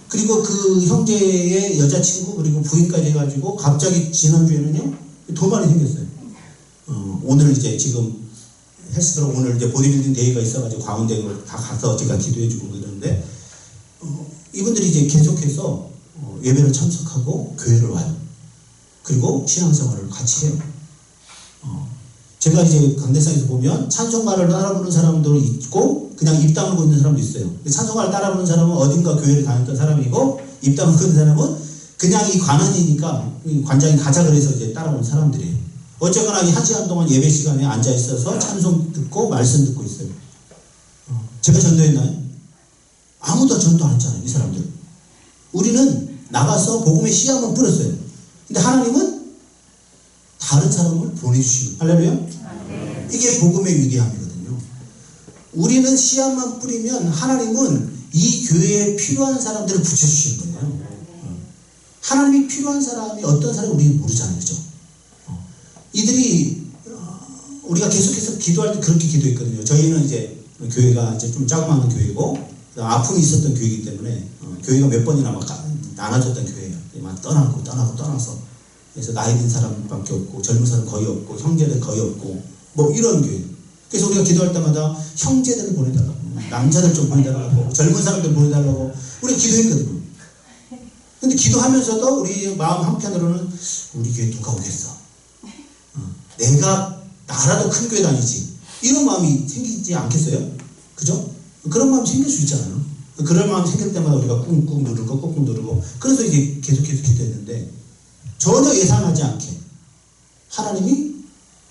그리고 그 형제의 여자친구 그리고 부인까지 해가지고 갑자기 지난주에는요 더 많이 생겼어요. 오늘 이제 지금 헬스클럽 오늘 이제 보디빌딩 데이가 있어가지고 광운대로 다 가서 제가 기도해주고 이러는데 이분들이 이제 계속해서 예배를 참석하고 교회를 와요. 그리고 신앙생활을 같이 해요. 제가 이제 강대상에서 보면 찬송가를 따라 부르는 사람도 있고 그냥 입 다물고 있는 사람도 있어요. 찬송가를 따라 부르는 사람은 어딘가 교회를 다녔던 사람이고 입 다물고 있는 사람은 그냥 이 관원이니까 관장이 가자 그래서 이제 따라온 사람들이에요. 어쨌거나 이 1시간 동안 예배 시간에 앉아 있어서 찬송 듣고 말씀 듣고 있어요. 제가 전도했나요? 아무도 전도 안 했잖아요, 이 사람들. 우리는 나가서 복음의 씨 한번 뿌렸어요. 근데 하나님은 다른 사람을 보내주시는, 할렐루야? 이게 복음의 위대함이거든요. 우리는 씨앗만 뿌리면 하나님은 이 교회에 필요한 사람들을 붙여주시는 거예요. 하나님이 필요한 사람이 어떤 사람이 우리는 모르잖아요, 그죠? 이들이 우리가 계속해서 기도할 때 그렇게 기도했거든요. 저희는 이제 교회가 이제 좀 자그마한 교회고 아픔이 있었던 교회이기 때문에 교회가 몇 번이나 막 나눠졌던 교회예요. 막 떠나서 그래서 나이 든 사람밖에 없고 젊은 사람 거의 없고 형제들 거의 없고 뭐 이런 교회. 그래서 우리가 기도할 때마다 형제들을 보내달라고, 남자들 좀 보내달라고, 젊은 사람들 보내달라고 우리가 기도했거든요. 근데 기도하면서도 우리 마음 한편으로는 우리 교회 누가 오겠어? 내가 나라도 큰 교회 다니지, 이런 마음이 생기지 않겠어요? 그죠? 그런 마음이 생길 수 있잖아요. 그런 마음이 생길 때마다 우리가 꾹꾹 누르고 꾹꾹 누르고 그래서 이제 계속해서 기도했는데 전혀 예상하지 않게 하나님이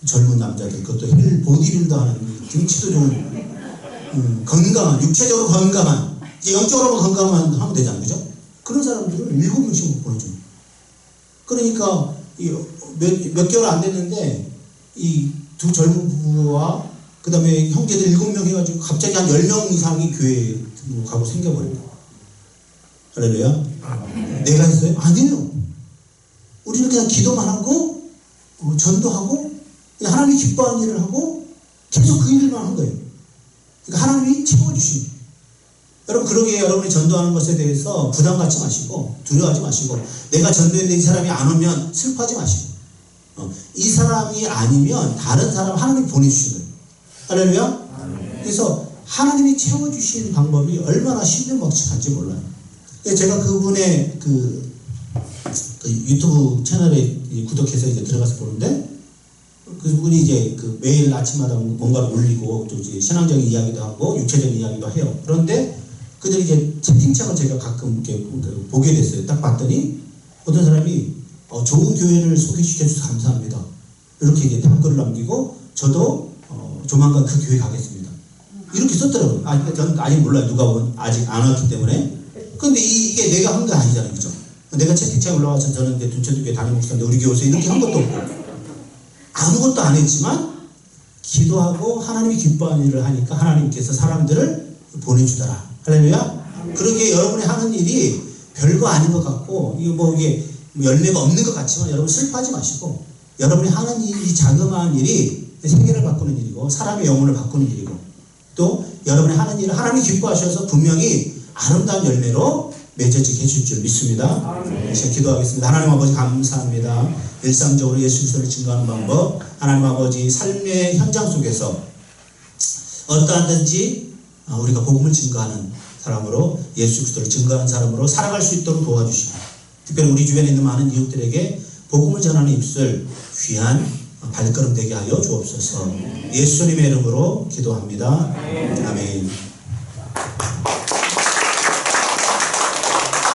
젊은 남자들, 그것도 보디빌더 하는 등치도 좋은 건강한, 육체적으로 건강한, 이제 영적으로 건강한 하면 되잖아요, 그죠? 그런 사람들을 7명씩 보내줘요. 그러니까 몇 개월 안 됐는데 이 두 젊은 부부와 그 다음에 형제들 7명 해가지고 갑자기 한 10명 이상이 교회에 가고 생겨버립니다. 할렐루야? 내가 했어요? 아니에요. 우리는 그냥 기도만 하고 전도하고 그냥 하나님이 기뻐하는 일을 하고 계속 그 일만 한 거예요. 그러니까 하나님이 채워주십니다. 여러분, 그러기에 여러분이 전도하는 것에 대해서 부담 갖지 마시고 두려워하지 마시고 내가 전도했는데 이 사람이 안 오면 슬퍼하지 마시고 이 사람이 아니면 다른 사람 하나님이 보내주신 거예요. 할렐루야? 그래서 하나님이 채워주시는 방법이 얼마나 신명박측한지 몰라요. 제가 그분의 그 유튜브 채널에 구독해서 이제 들어가서 보는데 그분이 이제 그 매일 아침마다 뭔가를 올리고 또 이제 신앙적인 이야기도 하고 육체적인 이야기도 해요. 그런데 그들이 이제 채팅창을 제가 가끔 이렇게 보게 됐어요. 딱 봤더니 어떤 사람이 좋은 교회를 소개시켜 주셔서 감사합니다. 이렇게 이제 답글을 남기고 저도 조만간 그 교회 가겠습니다. 이렇게 썼더라고요. 저는 아직 몰라요. 누가 아직 안 왔기 때문에. 근데 이게 내가 한 게 아니잖아요. 그죠? 내가 채팅창에 올라와서 저는 이제 둔천교회 담임 목사인데 우리 교회 오세요. 이렇게 한 것도 없고. 아무것도 안 했지만 기도하고 하나님이 기뻐하는 일을 하니까 하나님께서 사람들을 보내주더라. 할렐루야. 그러기에 여러분이 하는 일이 별거 아닌 것 같고 이게 열매가 없는 것 같지만 여러분 슬퍼하지 마시고 여러분이 하는 이 자그마한 일이 세계를 바꾸는 일이고 사람의 영혼을 바꾸는 일이고 또 여러분이 하는 일을 하나님이 기뻐하셔서 분명히 아름다운 열매로 맺어지게 해줄 줄 믿습니다. 제가 기도하겠습니다. 하나님 아버지 감사합니다. 일상적으로 예수 그리스도를 증거하는 방법, 하나님 아버지 삶의 현장 속에서 어떠하든지 우리가 복음을 증거하는 사람으로 예수 그리스도를 증거하는 사람으로 살아갈 수 있도록 도와주시고 특별히 우리 주변에 있는 많은 이웃들에게 복음을 전하는 입술 귀한 발걸음 되게 하여 주옵소서. 예수님의 이름으로 기도합니다. 아멘.